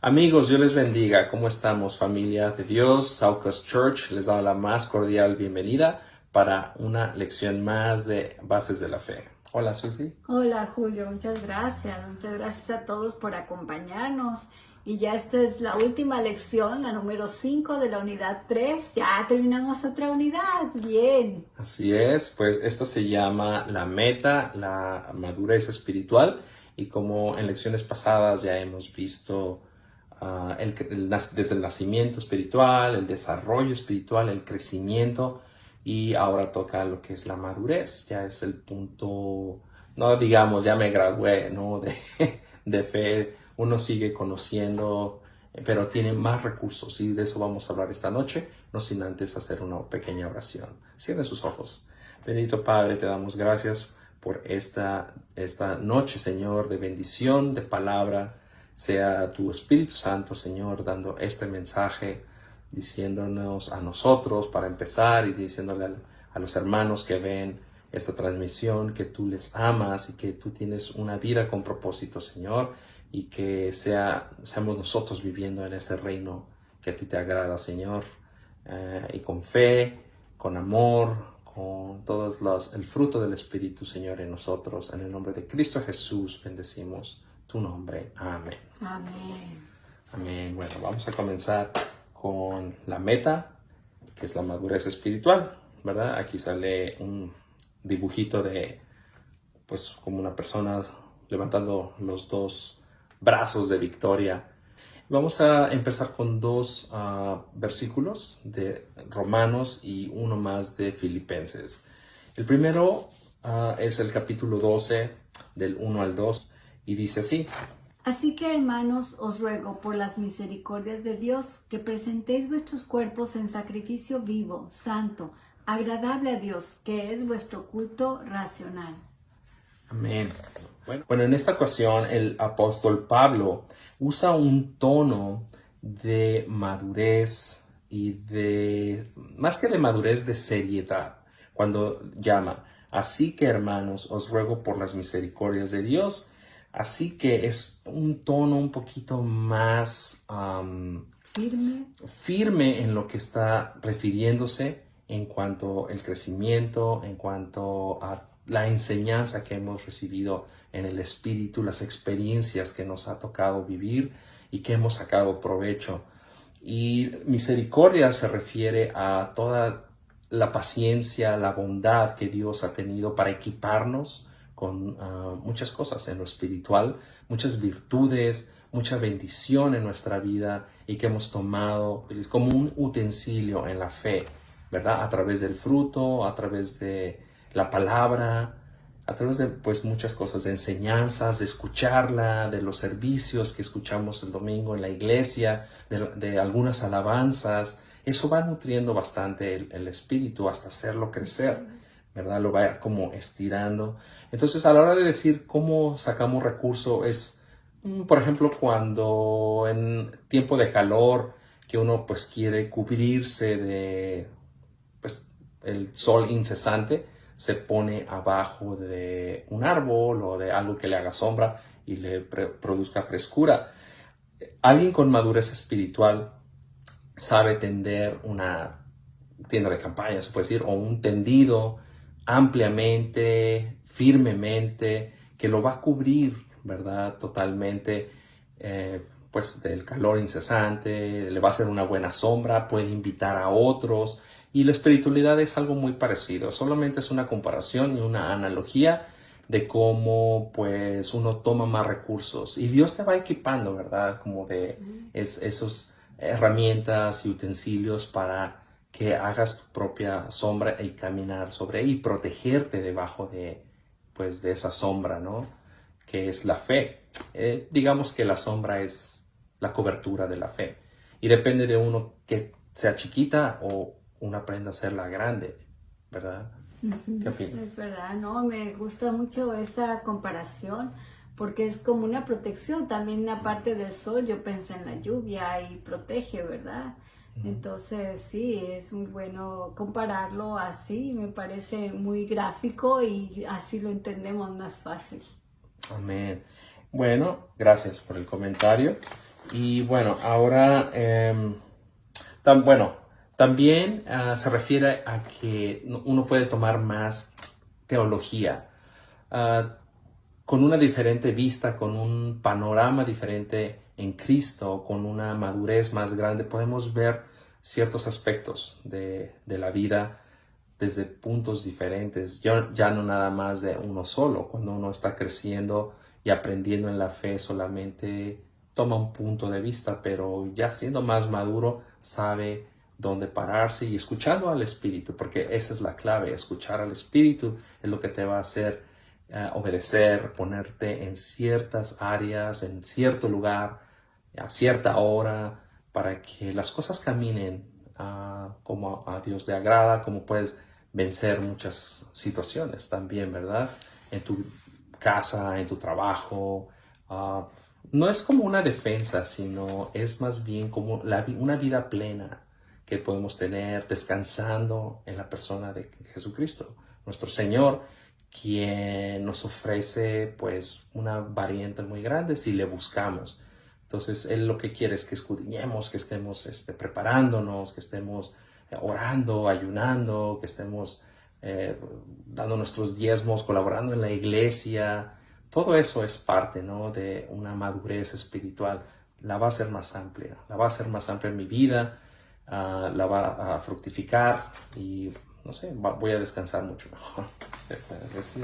Amigos, Dios les bendiga. ¿Cómo estamos, familia de Dios? Saucas Church les da la más cordial bienvenida para una lección más de Bases de la Fe. Hola, Susi. Hola, Julio. Muchas gracias. Muchas gracias a todos por acompañarnos. Y ya esta es la última lección, la número 5 de la unidad 3. Ya terminamos otra unidad. Bien. Así es, pues esta se llama la meta, la madurez espiritual. Y como en lecciones pasadas ya hemos visto desde el nacimiento espiritual, el desarrollo espiritual, el crecimiento, y ahora toca lo que es la madurez. Ya es el punto, no digamos, ya me gradué, ¿no? de fe. Uno sigue conociendo, pero tiene más recursos, y de eso vamos a hablar esta noche, no sin antes hacer una pequeña oración. Cierren sus ojos. Bendito Padre, te damos gracias por esta noche, Señor, de bendición, de palabra. Sea tu Espíritu Santo, Señor, dando este mensaje, diciéndonos a nosotros para empezar y diciéndole a los hermanos que ven esta transmisión que tú les amas y que tú tienes una vida con propósito, Señor, y que seamos nosotros viviendo en ese reino que a ti te agrada, Señor, y con fe, con amor, con el fruto del Espíritu, Señor, en nosotros. En el nombre de Cristo Jesús bendecimos tu nombre. Amén. Amén. Amén. Bueno, vamos a comenzar con la meta, que es la madurez espiritual, ¿verdad? Aquí sale un dibujito de, pues, como una persona levantando los dos brazos de victoria. Vamos a empezar con dos versículos de Romanos y uno más de Filipenses. El primero es el capítulo 12, del 1 al 2, y dice así: Así que, hermanos, os ruego por las misericordias de Dios que presentéis vuestros cuerpos en sacrificio vivo, santo, agradable a Dios, que es vuestro culto racional. Amén. Bueno, en esta ocasión el apóstol Pablo usa un tono de madurez y más que de madurez, de seriedad, cuando llama: así que, hermanos, os ruego por las misericordias de Dios. Así que es un tono un poquito más firme en lo que está refiriéndose en cuanto al crecimiento, en cuanto a la enseñanza que hemos recibido en el Espíritu, las experiencias que nos ha tocado vivir y que hemos sacado provecho. Y misericordia se refiere a toda la paciencia, la bondad que Dios ha tenido para equiparnos con muchas cosas en lo espiritual, muchas virtudes, mucha bendición en nuestra vida, y que hemos tomado como un utensilio en la fe, ¿verdad? A través del fruto, a través de la palabra, a través de pues muchas cosas, de enseñanzas, de escucharla, de los servicios que escuchamos el domingo en la iglesia, de algunas alabanzas. Eso va nutriendo bastante el espíritu hasta hacerlo crecer, ¿verdad? Lo va como estirando. Entonces, a la hora de decir cómo sacamos recurso es, por ejemplo, cuando en tiempo de calor, que uno pues quiere cubrirse de pues el sol incesante, se pone abajo de un árbol o de algo que le haga sombra y le produzca frescura. Alguien con madurez espiritual sabe tender una tienda de campaña, se puede decir, o un tendido ampliamente, firmemente, que lo va a cubrir, ¿verdad? Totalmente, pues del calor incesante, le va a hacer una buena sombra, puede invitar a otros. Y la espiritualidad es algo muy parecido, solamente es una comparación y una analogía de cómo pues uno toma más recursos y Dios te va equipando, ¿verdad? Como de esos herramientas y utensilios para que hagas tu propia sombra y caminar sobre ella y protegerte debajo de esa sombra, ¿no? Que es la fe. Digamos que la sombra es la cobertura de la fe, y depende de uno que sea chiquita o una aprenda a hacerla grande, ¿verdad? ¿Qué opinas? Es verdad, ¿no? Me gusta mucho esa comparación porque es como una protección. También aparte del sol, yo pensé en la lluvia y protege, ¿verdad? Entonces sí, es muy bueno compararlo así, me parece muy gráfico y así lo entendemos más fácil. Amén. Bueno, gracias por el comentario. Y bueno, ahora, también se refiere a que uno puede tomar más teología, ah, con una diferente vista, con un panorama diferente en Cristo, con una madurez más grande, podemos ver ciertos aspectos de la vida desde puntos diferentes, ya no nada más de uno solo. Cuando uno está creciendo y aprendiendo en la fe, solamente toma un punto de vista, pero ya siendo más maduro sabe dónde pararse y escuchando al Espíritu, porque esa es la clave. Escuchar al Espíritu es lo que te va a hacer obedecer, ponerte en ciertas áreas, en cierto lugar, a cierta hora, para que las cosas caminen como a Dios le agrada, como puedes vencer muchas situaciones también, ¿verdad? En tu casa, en tu trabajo. No es como una defensa, sino es más bien como una vida plena que podemos tener descansando en la persona de Jesucristo, nuestro Señor, quien nos ofrece pues una variante muy grande si le buscamos. Entonces, Él lo que quiere es que escudriñemos, que estemos preparándonos, que estemos orando, ayunando, que estemos dando nuestros diezmos, colaborando en la iglesia. Todo eso es parte, ¿no?, de una madurez espiritual. La va a hacer más amplia, la va a hacer más amplia en mi vida, la va a fructificar y, no sé, voy a descansar mucho mejor, se puede decir.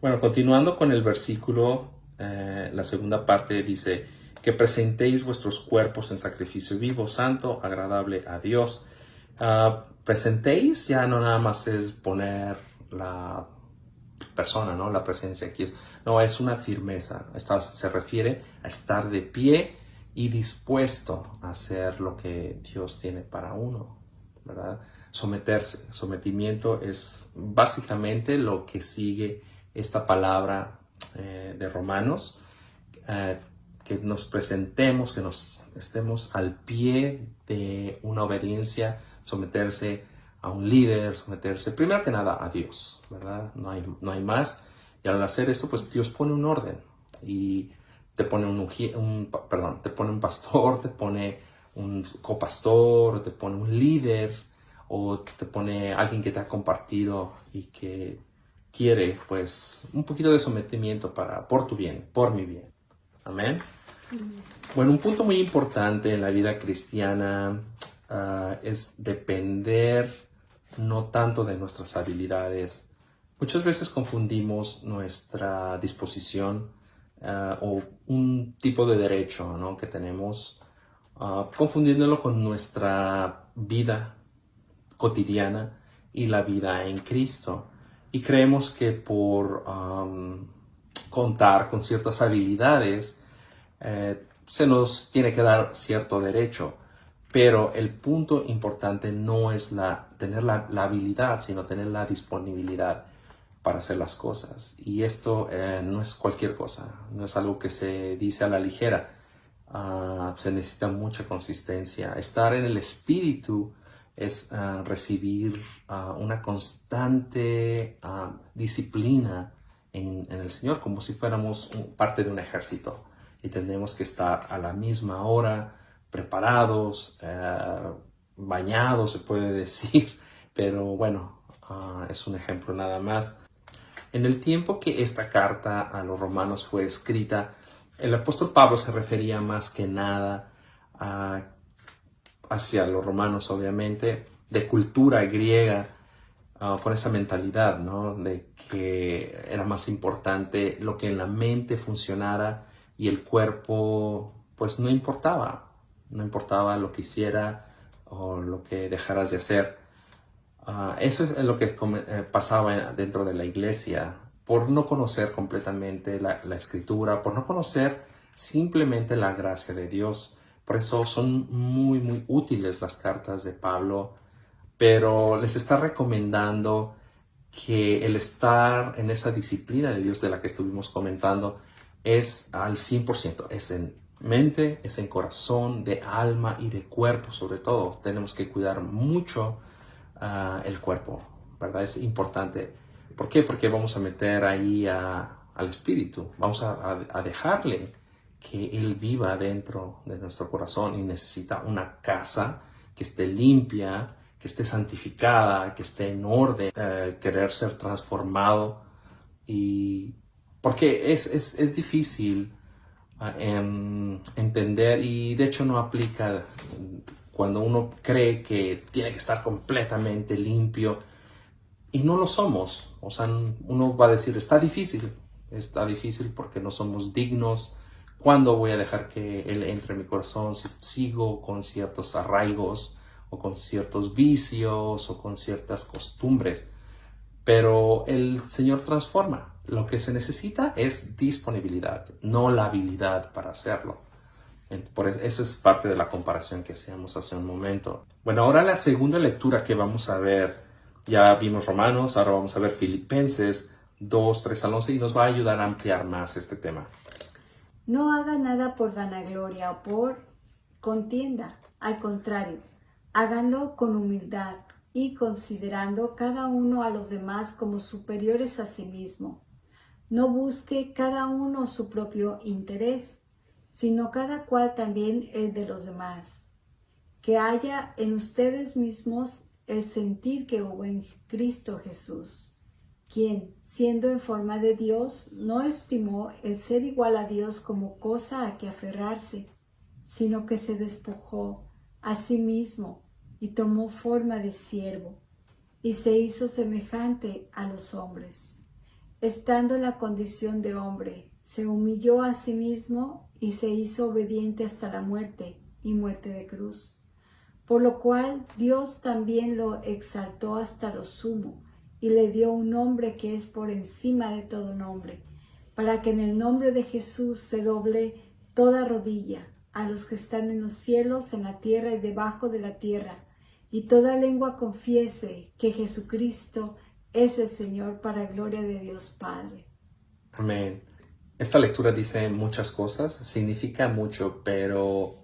Bueno, continuando con el versículo, la segunda parte dice: que presentéis vuestros cuerpos en sacrificio vivo, santo, agradable a Dios. Presentéis ya no nada más es poner la persona, ¿no?, la presencia aquí. No, es una firmeza. Se refiere a estar de pie y dispuesto a hacer lo que Dios tiene para uno, ¿verdad? Someterse. Sometimiento es básicamente lo que sigue esta palabra de Romanos, que nos presentemos, que nos estemos al pie de una obediencia, someterse a un líder, someterse primero que nada a Dios, ¿verdad? No hay más. Y al hacer esto, pues Dios pone un orden y te pone te pone un pastor, te pone un copastor, te pone un líder, o te pone alguien que te ha compartido y que quiere pues un poquito de sometimiento por tu bien, por mi bien. Amén. Bueno, un punto muy importante en la vida cristiana es depender no tanto de nuestras habilidades. Muchas veces confundimos nuestra disposición o un tipo de derecho, ¿no?, que tenemos, confundiéndolo con nuestra vida cotidiana y la vida en Cristo. Y creemos que por contar con ciertas habilidades se nos tiene que dar cierto derecho. Pero el punto importante no es tener la habilidad, sino tener la disponibilidad para hacer las cosas. Y esto no es cualquier cosa, no es algo que se dice a la ligera. Se necesita mucha consistencia. Estar en el Espíritu es recibir una constante disciplina en el Señor, como si fuéramos parte de un ejército. Y tenemos que estar a la misma hora, preparados, bañados, se puede decir. Pero bueno, es un ejemplo nada más. En el tiempo que esta carta a los romanos fue escrita, el apóstol Pablo se refería más que nada hacia los romanos, obviamente, de cultura griega, con esa mentalidad, ¿no?, de que era más importante lo que en la mente funcionara y el cuerpo, pues no importaba lo que hiciera o lo que dejaras de hacer. Eso es lo que pasaba dentro de la iglesia, por no conocer completamente la escritura, por no conocer simplemente la gracia de Dios. Por eso son muy, muy útiles las cartas de Pablo, pero les está recomendando que el estar en esa disciplina de Dios de la que estuvimos comentando es al 100%, es en mente, es en corazón, de alma y de cuerpo. Sobre todo tenemos que cuidar mucho el cuerpo, ¿verdad? Es importante. ¿Por qué? Porque vamos a meter ahí al Espíritu, vamos a dejarle que Él viva dentro de nuestro corazón y necesita una casa que esté limpia, que esté santificada, que esté en orden, querer ser transformado. Y porque es difícil entender, y de hecho no aplica cuando uno cree que tiene que estar completamente limpio y no lo somos. O sea, uno va a decir, está difícil porque no somos dignos. ¿Cuándo voy a dejar que Él entre en mi corazón si sigo con ciertos arraigos o con ciertos vicios o con ciertas costumbres? Pero el Señor transforma. Lo que se necesita es disponibilidad, no la habilidad para hacerlo. Por eso es parte de la comparación que hacíamos hace un momento. Bueno, ahora la segunda lectura que vamos a ver, ya vimos Romanos, ahora vamos a ver Filipenses 2, 3 al 11 y nos va a ayudar a ampliar más este tema. No haga nada por vanagloria o por contienda, al contrario, háganlo con humildad y considerando cada uno a los demás como superiores a sí mismo. No busque cada uno su propio interés, sino cada cual también el de los demás. Que haya en ustedes mismos el sentir que hubo en Cristo Jesús, quien, siendo en forma de Dios, no estimó el ser igual a Dios como cosa a que aferrarse, sino que se despojó a sí mismo y tomó forma de siervo, y se hizo semejante a los hombres. Estando en la condición de hombre, se humilló a sí mismo y se hizo obediente hasta la muerte y muerte de cruz. Por lo cual Dios también lo exaltó hasta lo sumo y le dio un nombre que es por encima de todo nombre, para que en el nombre de Jesús se doble toda rodilla, a los que están en los cielos, en la tierra y debajo de la tierra, y toda lengua confiese que Jesucristo es el Señor, para gloria de Dios Padre. Amén. Esta lectura dice muchas cosas, significa mucho, pero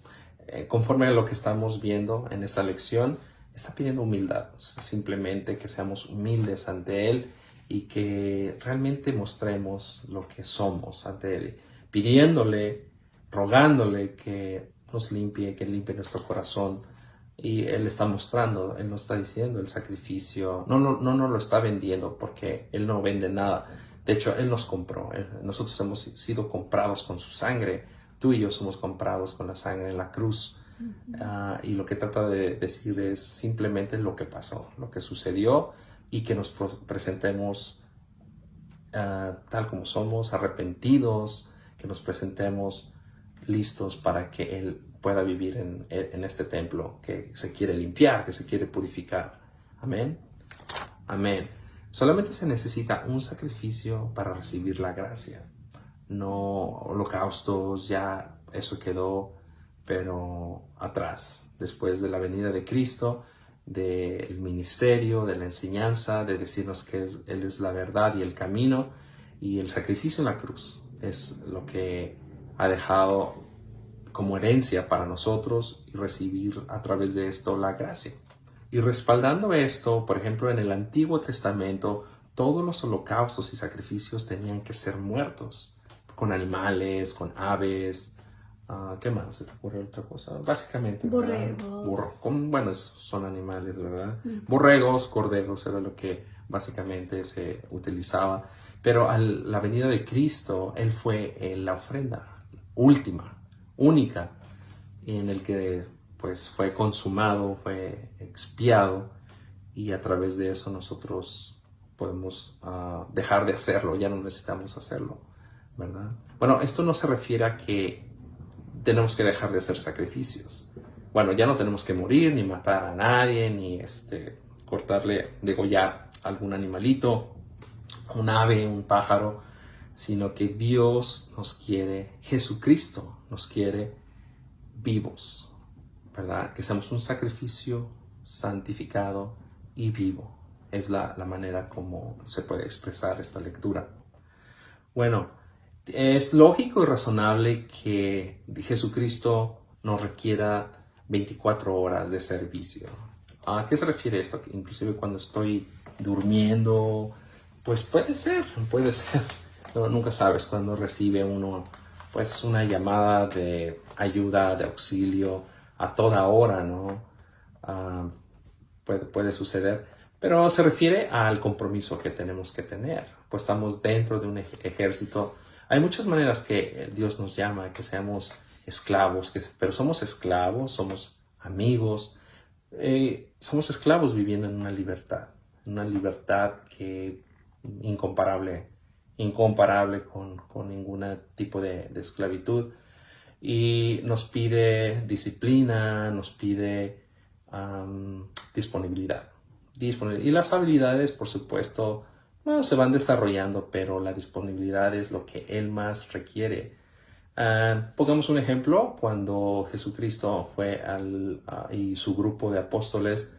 conforme a lo que estamos viendo en esta lección, está pidiendo humildad, simplemente que seamos humildes ante Él y que realmente mostremos lo que somos ante Él, pidiéndole, rogándole que nos limpie, que limpie nuestro corazón. Y Él está mostrando, Él nos está diciendo el sacrificio, no nos lo está vendiendo, porque Él no vende nada. De hecho, Él nos compró, nosotros hemos sido comprados con su sangre, tú y yo somos comprados con la sangre en la cruz. Y lo que trata de decir es simplemente lo que pasó, lo que sucedió, y que nos presentemos tal como somos, arrepentidos, que nos presentemos listos para que Él pueda vivir en este templo que se quiere limpiar, que se quiere purificar. Amén. Amén. Solamente se necesita un sacrificio para recibir la gracia. No holocaustos, ya eso quedó, pero atrás, después de la venida de Cristo, del ministerio, de la enseñanza, de decirnos que Él es la verdad y el camino, y el sacrificio en la cruz es lo que ha dejado como herencia para nosotros y recibir a través de esto la gracia. Y respaldando esto, por ejemplo, en el Antiguo Testamento, todos los holocaustos y sacrificios tenían que ser muertos, con animales, con aves. ¿Qué más? ¿Se te ocurre otra cosa? Básicamente, borregos. Bueno, son animales, ¿verdad? Borregos, corderos, era lo que básicamente se utilizaba. Pero a la venida de Cristo, Él fue la ofrenda última, única, en el que pues fue consumado, fue expiado, y a través de eso nosotros podemos dejar de hacerlo, ya no necesitamos hacerlo, ¿verdad? Bueno, esto no se refiere a que tenemos que dejar de hacer sacrificios. Bueno, ya no tenemos que morir, ni matar a nadie, ni degollar algún animalito, un ave, un pájaro, sino que Dios nos quiere, Jesucristo nos quiere vivos, ¿verdad? Que seamos un sacrificio santificado y vivo. Es la manera como se puede expresar esta lectura. Bueno, es lógico y razonable que Jesucristo nos requiera 24 horas de servicio. ¿A qué se refiere esto? Que inclusive cuando estoy durmiendo, pues puede ser. No, nunca sabes cuando recibe uno pues una llamada de ayuda, de auxilio a toda hora, ¿no? Puede suceder, pero se refiere al compromiso que tenemos que tener, pues estamos dentro de un ejército. Hay muchas maneras que Dios nos llama, que seamos esclavos, pero somos esclavos, somos amigos, somos esclavos viviendo en una libertad que incomparable con ningún tipo de esclavitud. Y nos pide disciplina, nos pide disponibilidad. Y las habilidades, por supuesto, bueno, se van desarrollando, pero la disponibilidad es lo que Él más requiere. Pongamos un ejemplo, cuando Jesucristo fue y su grupo de apóstoles,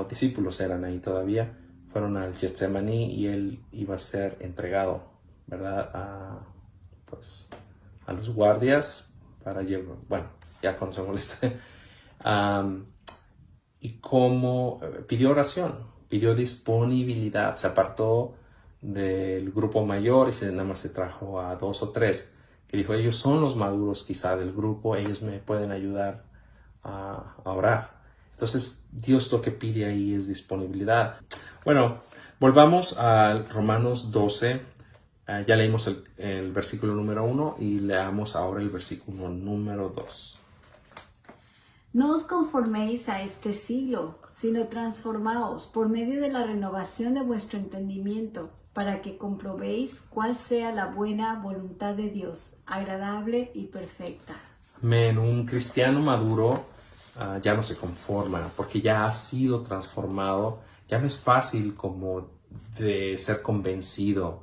discípulos eran ahí todavía, fueron al Getsemaní y Él iba a ser entregado, ¿verdad? Pues a los guardias para llevar, bueno, ya conocemos la historia. Y cómo pidió oración, pidió disponibilidad, se apartó del grupo mayor y nada más se trajo a 2 o 3, que dijo, ellos son los maduros quizá del grupo, ellos me pueden ayudar a orar. Entonces Dios lo que pide ahí es disponibilidad. Bueno, volvamos a Romanos 12. Ya leímos el versículo número 1 y leamos ahora el versículo número 2. No os conforméis a este siglo, sino transformaos por medio de la renovación de vuestro entendimiento, para que comprobéis cuál sea la buena voluntad de Dios, agradable y perfecta. Amén. Un cristiano maduro ya no se conforma, porque ya ha sido transformado. Ya no es fácil como de ser convencido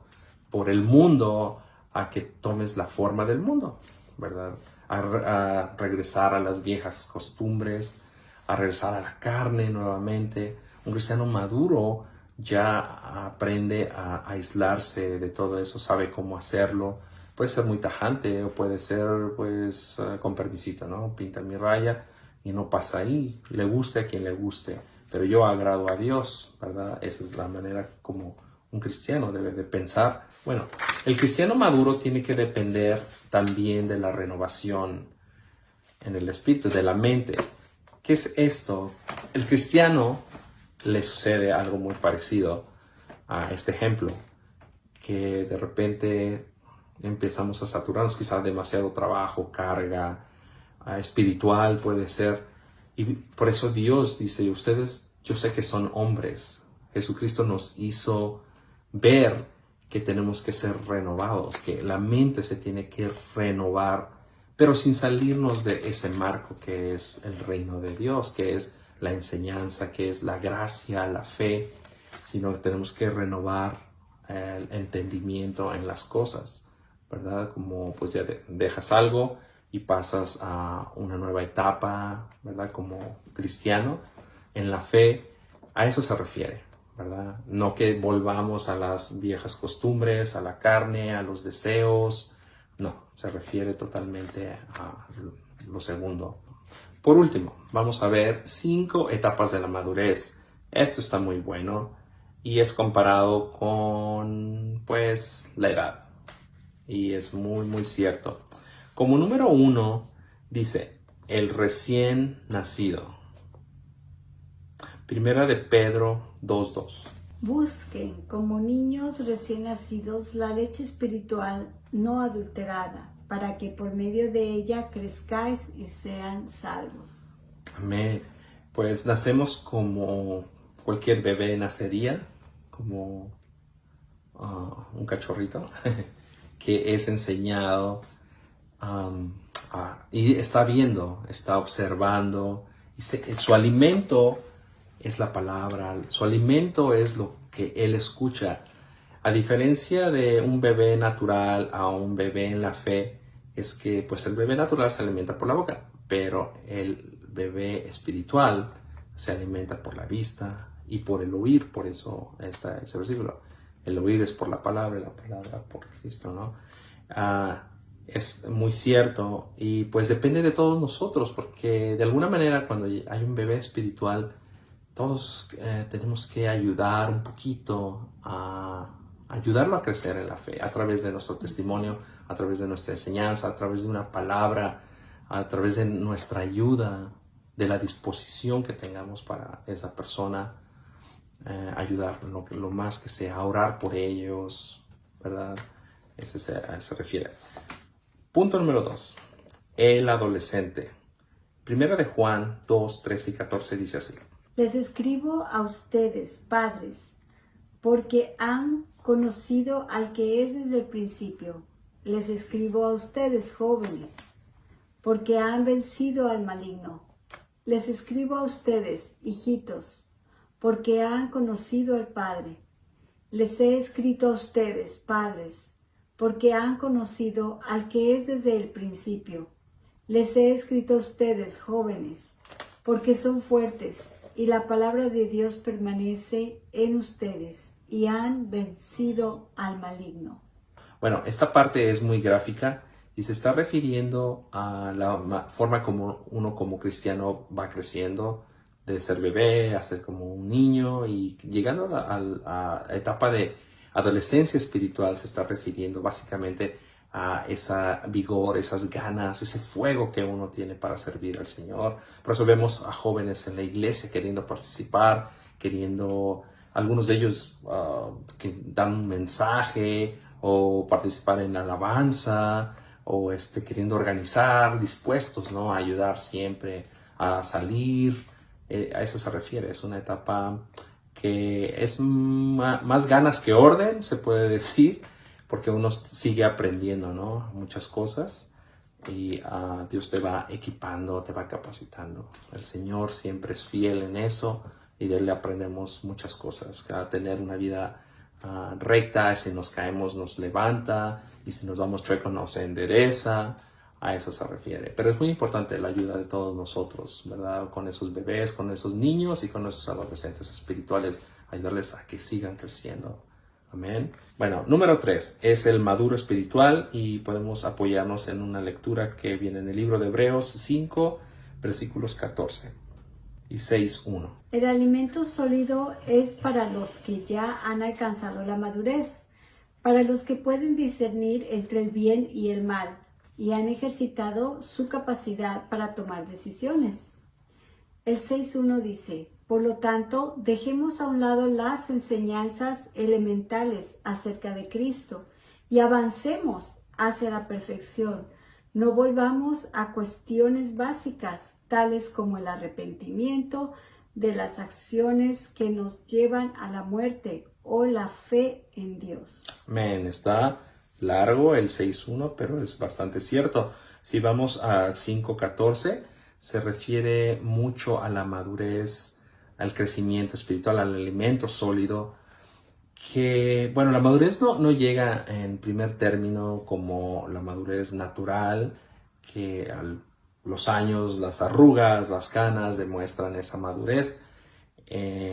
por el mundo a que tomes la forma del mundo, ¿verdad? A regresar a las viejas costumbres, a regresar a la carne nuevamente. Un cristiano maduro ya aprende a aislarse de todo eso, sabe cómo hacerlo. Puede ser muy tajante o puede ser pues con permisito, ¿no? Pinta mi raya y no pasa ahí. Le guste a quien le guste, pero yo agrado a Dios, ¿verdad? Esa es la manera como un cristiano debe de pensar. Bueno, el cristiano maduro tiene que depender también de la renovación en el espíritu, de la mente. ¿Qué es esto? El cristiano le sucede algo muy parecido a este ejemplo, que de repente empezamos a saturarnos, quizás demasiado trabajo, carga espiritual puede ser. Y por eso Dios dice, ustedes, yo sé que son hombres. Jesucristo nos hizo ver que tenemos que ser renovados, que la mente se tiene que renovar, pero sin salirnos de ese marco que es el reino de Dios, que es la enseñanza, que es la gracia, la fe, sino que tenemos que renovar el entendimiento en las cosas, ¿verdad? Como pues ya dejas algo y pasas a una nueva etapa, ¿verdad? Como cristiano, en la fe, a eso se refiere, ¿verdad? No que volvamos a las viejas costumbres, a la carne, a los deseos. No, se refiere totalmente a lo segundo. Por último, vamos a ver 5 etapas de la madurez. Esto está muy bueno y es comparado con, pues, la edad. Y es muy, muy cierto. Como número 1, dice, el recién nacido. Primera de Pedro 2:2. Busquen como niños recién nacidos la leche espiritual no adulterada, para que por medio de ella crezcáis y sean salvos. Amén. Pues nacemos como cualquier bebé nacería, como un cachorrito que es enseñado y está viendo, está observando. Y su alimento es la palabra, su alimento es lo que él escucha. A diferencia de un bebé natural a un bebé en la fe, es que pues el bebé natural se alimenta por la boca, pero el bebé espiritual se alimenta por la vista y por el oír. Por eso está ese versículo. El oír es por la palabra y la palabra por Cristo, ¿no? Es muy cierto y pues depende de todos nosotros, porque de alguna manera cuando hay un bebé espiritual, todos tenemos que ayudar un poquito a ayudarlo a crecer en la fe a través de nuestro testimonio, a través de nuestra enseñanza, a través de una palabra, a través de nuestra ayuda, de la disposición que tengamos para esa persona, ayudar lo más que sea, a orar por ellos, ¿verdad? A eso se refiere. Punto número 2. El adolescente. Primera de Juan 2, 13 y 14 dice así. Les escribo a ustedes, padres, porque han conocido al que es desde el principio. Les escribo a ustedes, jóvenes, porque han vencido al maligno. Les escribo a ustedes, hijitos, porque han conocido al Padre. Les he escrito a ustedes, padres, porque han conocido al que es desde el principio. Les he escrito a ustedes, jóvenes, porque son fuertes y la palabra de Dios permanece en ustedes y han vencido al maligno. Bueno, esta parte es muy gráfica y se está refiriendo a la forma como uno como cristiano va creciendo, de ser bebé a ser como un niño, y llegando a la etapa de adolescencia espiritual se está refiriendo básicamente a esa vigor, esas ganas, ese fuego que uno tiene para servir al Señor. Por eso vemos a jóvenes en la iglesia queriendo participar, algunos de ellos que dan un mensaje o participar en alabanza o queriendo organizar, dispuestos, ¿no?, a ayudar siempre, a salir. A eso se refiere, es una etapa que es más ganas que orden, se puede decir, porque uno sigue aprendiendo, ¿no?, muchas cosas, y Dios te va equipando, te va capacitando. El Señor siempre es fiel en eso, y de Él aprendemos muchas cosas, a tener una vida recta. Si nos caemos nos levanta, y si nos vamos chuecos nos endereza. A eso se refiere. Pero es muy importante la ayuda de todos nosotros, ¿verdad? Con esos bebés, con esos niños y con esos adolescentes espirituales, ayudarles a que sigan creciendo. Amén. Bueno, número 3 es el maduro espiritual, y podemos apoyarnos en una lectura que viene en el libro de Hebreos 5, versículos 14 y 6:1. El alimento sólido es para los que ya han alcanzado la madurez, para los que pueden discernir entre el bien y el mal, y han ejercitado su capacidad para tomar decisiones. El 6.1 dice, por lo tanto, dejemos a un lado las enseñanzas elementales acerca de Cristo y avancemos hacia la perfección. No volvamos a cuestiones básicas, tales como el arrepentimiento de las acciones que nos llevan a la muerte o la fe en Dios. Amén. Está largo el 6.1, pero es bastante cierto. Si vamos a 5.14, se refiere mucho a la madurez, al crecimiento espiritual, al alimento sólido, que, bueno, la madurez no llega en primer término como la madurez natural, que los años, las arrugas, las canas demuestran esa madurez.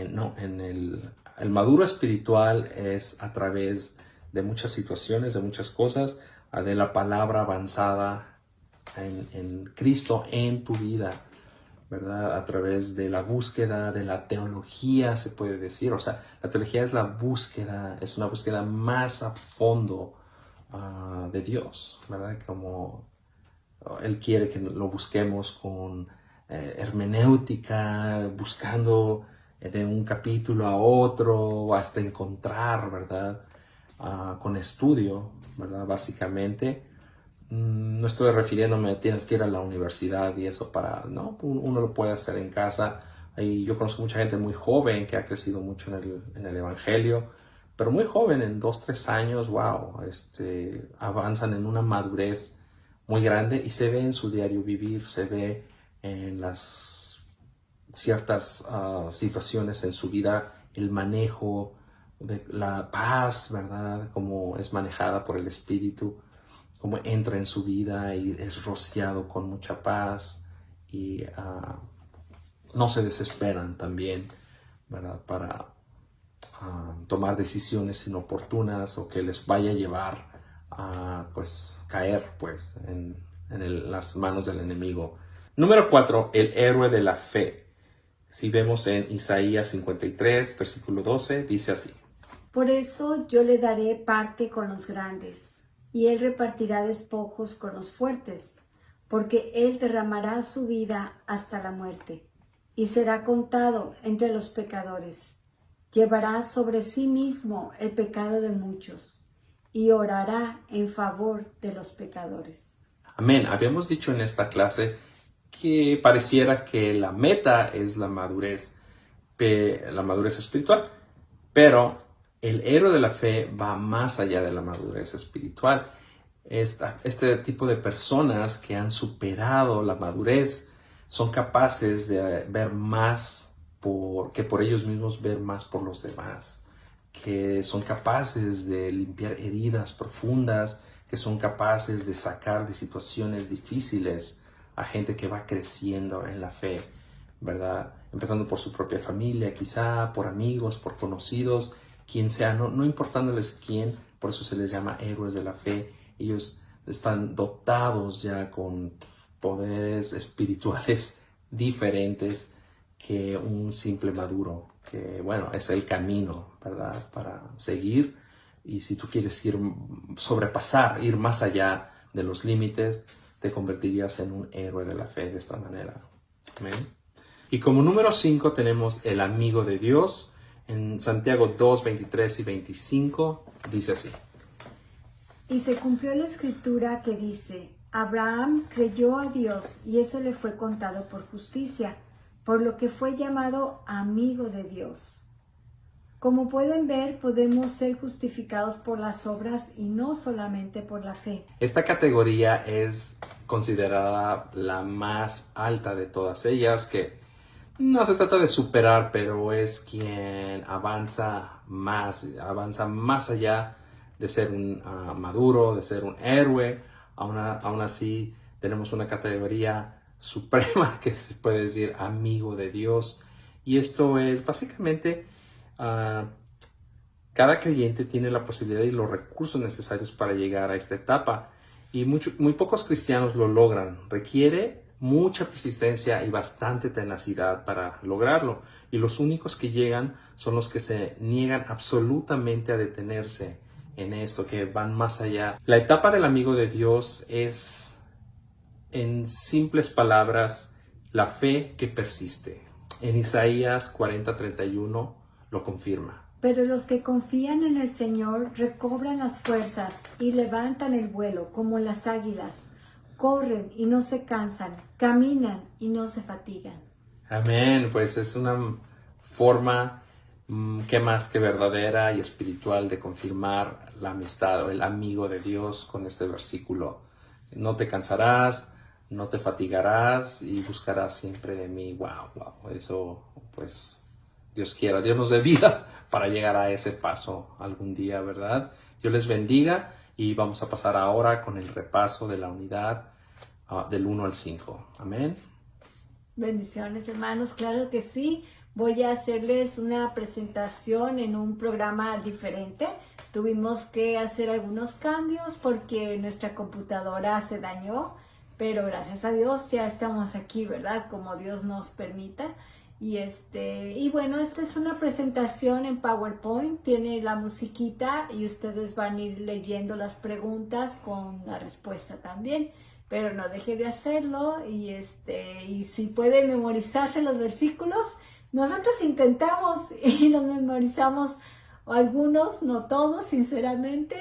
No, el maduro espiritual es a través de muchas situaciones, de muchas cosas, de la palabra avanzada en Cristo en tu vida, ¿verdad? A través de la búsqueda de la teología, se puede decir. O sea, la teología es la búsqueda, es una búsqueda más a fondo de Dios, ¿verdad? Como Él quiere que lo busquemos con hermenéutica, buscando de un capítulo a otro hasta encontrar, ¿verdad? Con estudio, ¿verdad? Básicamente, no estoy refiriéndome a tienes que ir a la universidad y eso no, uno lo puede hacer en casa. Y yo conozco mucha gente muy joven que ha crecido mucho en el Evangelio, pero muy joven, en 2, 3 años, wow, avanzan en una madurez muy grande y se ve en su diario vivir, se ve en las ciertas situaciones en su vida, el manejo de la paz, ¿verdad? Cómo es manejada por el Espíritu, cómo entra en su vida y es rociado con mucha paz, y no se desesperan también, ¿verdad? Para tomar decisiones inoportunas o que les vaya a llevar a caer en las manos del enemigo. Número 4, el héroe de la fe. Si vemos en Isaías 53, versículo 12, dice así. Por eso yo le daré parte con los grandes, y él repartirá despojos con los fuertes, porque él derramará su vida hasta la muerte, y será contado entre los pecadores. Llevará sobre sí mismo el pecado de muchos, y orará en favor de los pecadores. Amén. Habíamos dicho en esta clase que pareciera que la meta es la madurez espiritual, pero el héroe de la fe va más allá de la madurez espiritual. Este tipo de personas que han superado la madurez son capaces de ver más que por ellos mismos, ver más por los demás, que son capaces de limpiar heridas profundas, que son capaces de sacar de situaciones difíciles a gente que va creciendo en la fe, ¿verdad? Empezando por su propia familia, quizá por amigos, por conocidos, quien sea, no importándoles quién, por eso se les llama héroes de la fe. Ellos están dotados ya con poderes espirituales diferentes que un simple maduro, que bueno, es el camino, ¿verdad? Para seguir. Y si tú quieres sobrepasar, ir más allá de los límites, te convertirías en un héroe de la fe de esta manera. Amén. Y como número 5 tenemos el amigo de Dios. En Santiago 2, 23 y 25 dice así. Y se cumplió la escritura que dice, Abraham creyó a Dios y eso le fue contado por justicia, por lo que fue llamado amigo de Dios. Como pueden ver, podemos ser justificados por las obras y no solamente por la fe. Esta categoría es considerada la más alta de todas ellas, que no se trata de superar, pero es quien avanza más allá de ser un maduro, de ser un héroe. Aún así, tenemos una categoría suprema que se puede decir amigo de Dios. Y esto es básicamente, cada creyente tiene la posibilidad y los recursos necesarios para llegar a esta etapa. Y muy pocos cristianos lo logran. Requiere mucha persistencia y bastante tenacidad para lograrlo. Y los únicos que llegan son los que se niegan absolutamente a detenerse en esto, que van más allá. La etapa del amigo de Dios es, en simples palabras, la fe que persiste. En Isaías 40:31 lo confirma. Pero los que confían en el Señor recobran las fuerzas y levantan el vuelo como las águilas. Corren y no se cansan, caminan y no se fatigan. Amén, pues es una forma que más que verdadera y espiritual de confirmar la amistad o el amigo de Dios con este versículo. No te cansarás, no te fatigarás y buscarás siempre de mí. Wow, eso pues Dios quiera, Dios nos dé vida para llegar a ese paso algún día, ¿verdad? Dios les bendiga. Y vamos a pasar ahora con el repaso de la unidad del 1 al 5. Amén. Bendiciones, hermanos. Claro que sí. Voy a hacerles una presentación en un programa diferente. Tuvimos que hacer algunos cambios porque nuestra computadora se dañó. Pero gracias a Dios ya estamos aquí, ¿verdad? Como Dios nos permita. Y bueno, esta es una presentación en PowerPoint, tiene la musiquita y ustedes van a ir leyendo las preguntas con la respuesta también, pero no deje de hacerlo y si puede memorizarse los versículos, nosotros intentamos y los memorizamos algunos, no todos sinceramente,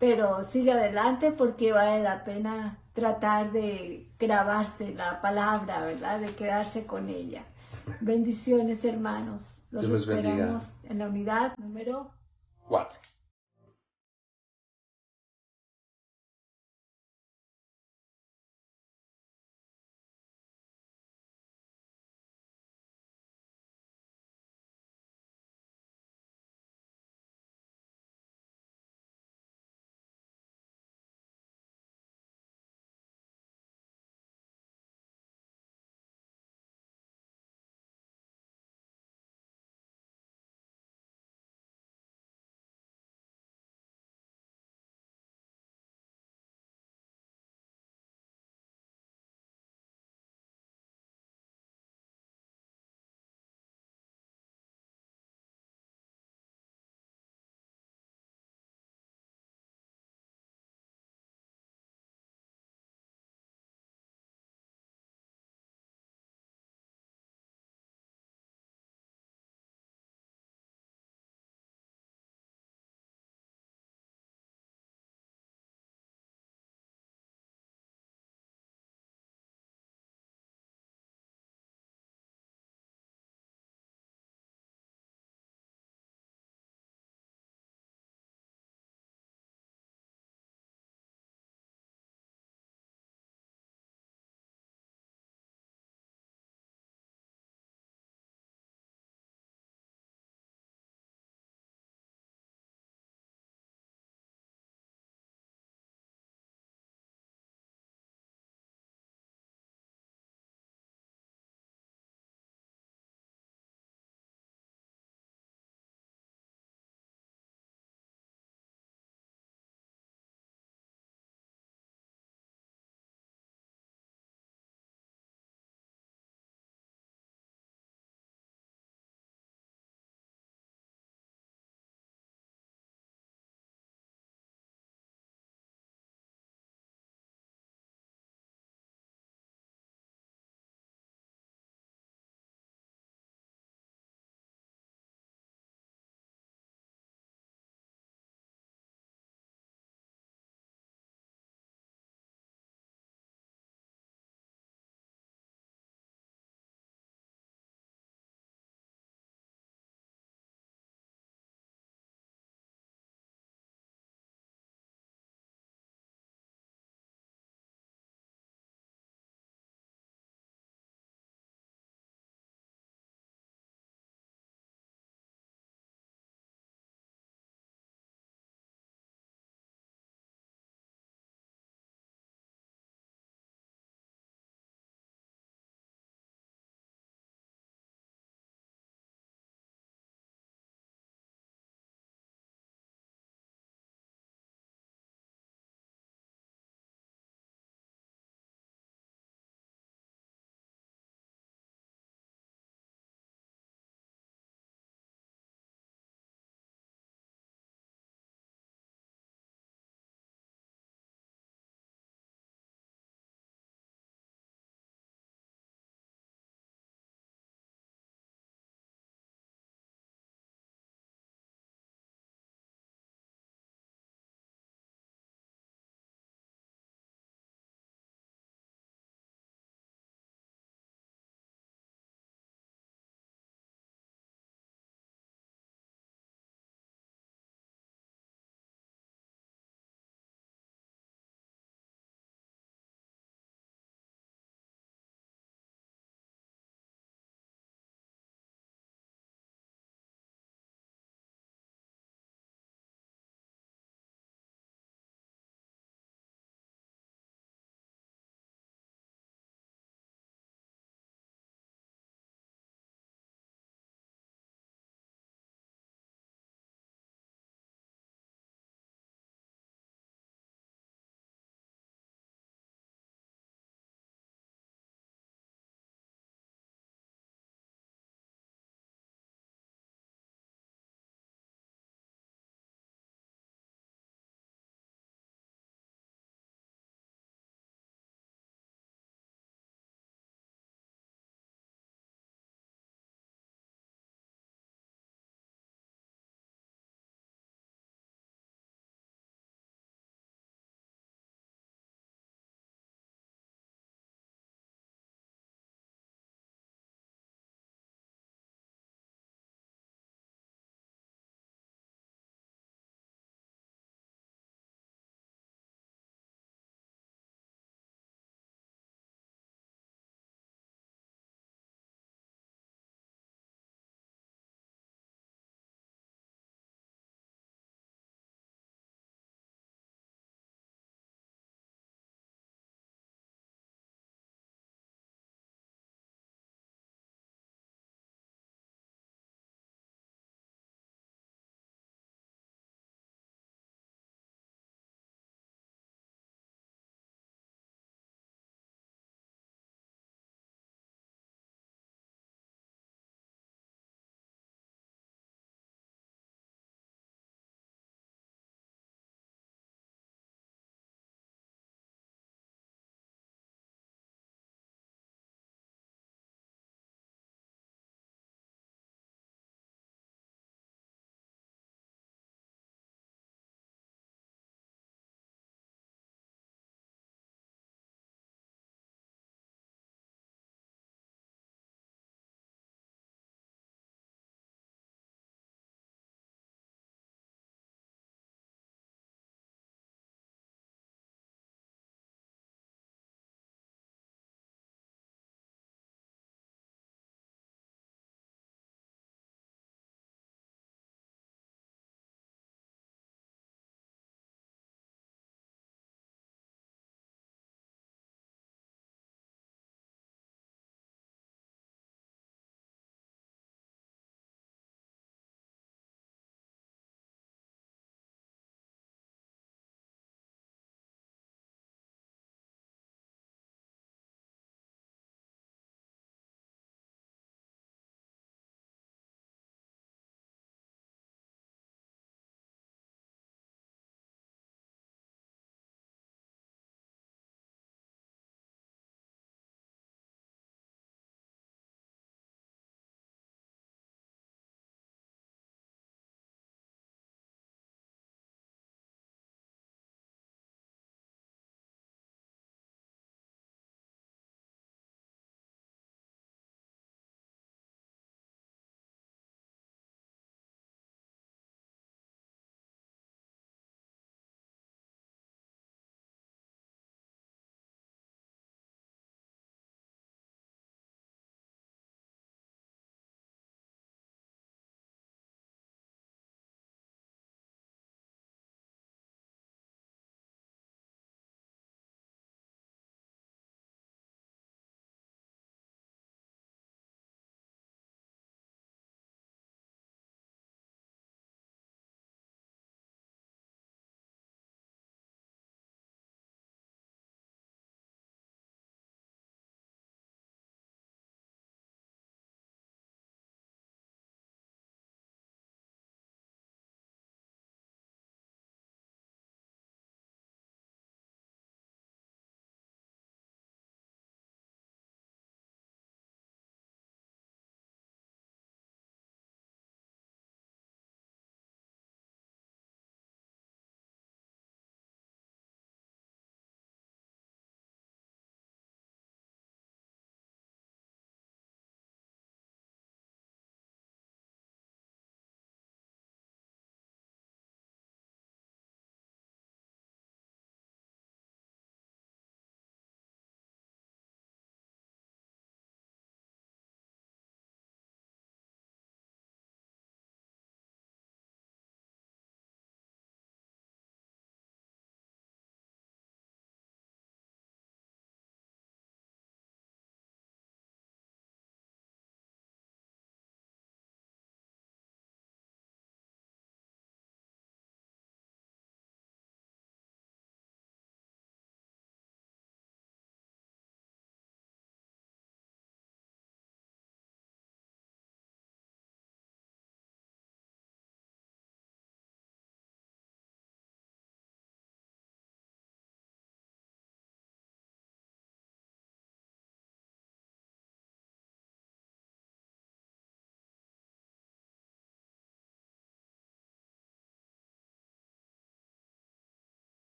pero sigue adelante porque vale la pena tratar de grabarse la palabra, ¿verdad? De quedarse con ella. Bendiciones, hermanos. Los esperamos en la unidad número 4.